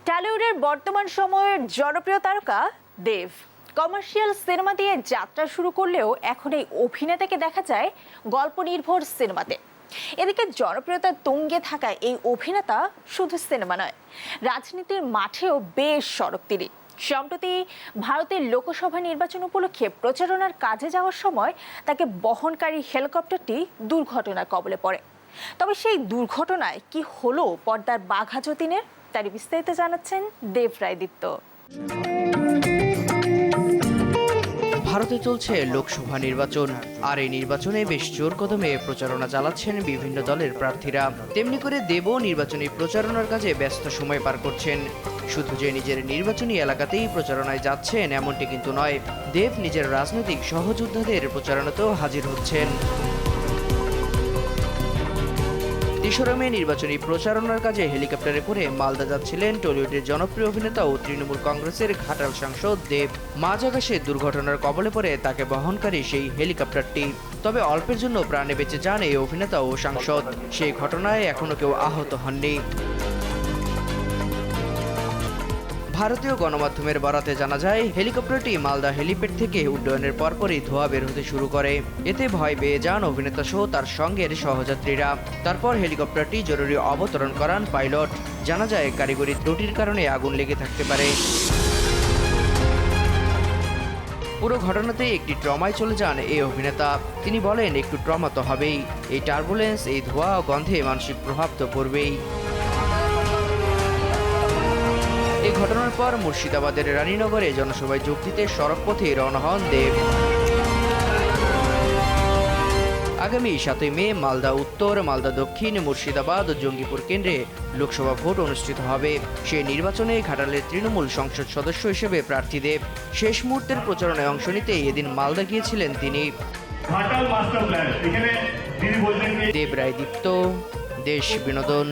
টলিউডের বর্তমান সময়ের জনপ্রিয় তারকা দেব কমার্শিয়াল সিনেমা দিয়ে যাত্রা শুরু করলেও এখন এই অভিনেতাকে দেখা যায় গল্প নির্ভর সিনেমাতে। এদিকে জনপ্রিয়তার তুঙ্গে থাকা এই অভিনেতা শুধু সিনেমা নয়, রাজনীতির মাঠেও বেশ সরব তিনি। সম্প্রতি ভারতের লোকসভা নির্বাচন উপলক্ষে প্রচারণার কাজে যাওয়ার সময় তাকে বহনকারী হেলিকপ্টারটি দুর্ঘটনার কবলে পড়ে। তবে সেই দুর্ঘটনায় কি হলো পর্দার বাঘা যতীনের, তারই বিস্তারিত জানাচ্ছেন দেব রায়দীপ্ত। ভারতে চলছে লোকসভা নির্বাচন, আর এই নির্বাচনে বেশ জোর কদমে প্রচারণা চালাচ্ছেন বিভিন্ন দলের প্রার্থীরা। তেমনি করে দেবও নির্বাচনী প্রচারণার কাজে ব্যস্ত সময় পার করছেন। শুধু যে নিজের নির্বাচনী এলাকাতেই প্রচারণায় যাচ্ছেন এমনটি কিন্তু নয়, দেব নিজের রাজনৈতিক সহযোদ্ধাদের প্রচারণাতেও হাজির হচ্ছেন। ৩রা মে নির্বাচনী প্রচারণার কাজে হেলিকপ্টারে করে মালদা যাচ্ছিলেন টলিউডের জনপ্রিয় অভিনেতা ও তৃণমূল কংগ্রেসের ঘাটাল সাংসদ দেব। মাঝ আকাশে দুর্ঘটনার কবলে পড়ে তাকে বহনকারী সেই হেলিকপ্টারটি। তবে অল্পের জন্য প্রাণে বেঁচে যান এই অভিনেতা ও সাংসদ। সেই ঘটনায় এখনো কেউ আহত হননি। ভারতীয় গণমাধ্যমের বরাতে জানা যায়, হেলিকপ্টারটি মালদা হেলিপ্যাড থেকে উড্ডয়নের পরপরই ধোঁয়া বের হতে শুরু করে। এতে ভয় পেয়ে যান অভিনেতা সহ তার সঙ্গের সহযাত্রীরা। তারপর হেলিকপ্টারটি জরুরি অবতরণ করান পাইলট। জানা যায়, কারিগরি ত্রুটির কারণে আগুন লেগে থাকতে পারে। পুরো ঘটনাতে একটি ট্রমায় চলে যান এই অভিনেতা। তিনি বলেন, একটু ট্রমা তো হবেই। এই টার্বুলেন্স, এই ধোঁয়া ও গন্ধে মানসিক প্রভাব তো পড়বেই। এই ঘটনার পর মুর্শিদাবাদের রানীনগরে জনসভায় যোগ দিতে সড়ক পথে রওনা হন দেব। আগামী 7 মে মালদা উত্তর, মালদা দক্ষিণ, মুর্শিদাবাদ ও জঙ্গিপুর কেন্দ্রে লোকসভা ভোট অনুষ্ঠিত হবে। সেই নির্বাচনে ঘাটালের তৃণমূল সংসদ সদস্য হিসেবে প্রার্থী দেব। শেষ মুহূর্তের প্রচারণায় অংশ নিতে এদিন মালদা গিয়েছিলেন তিনি। দেব রায়দীপ্ত, দেশ বিনোদন।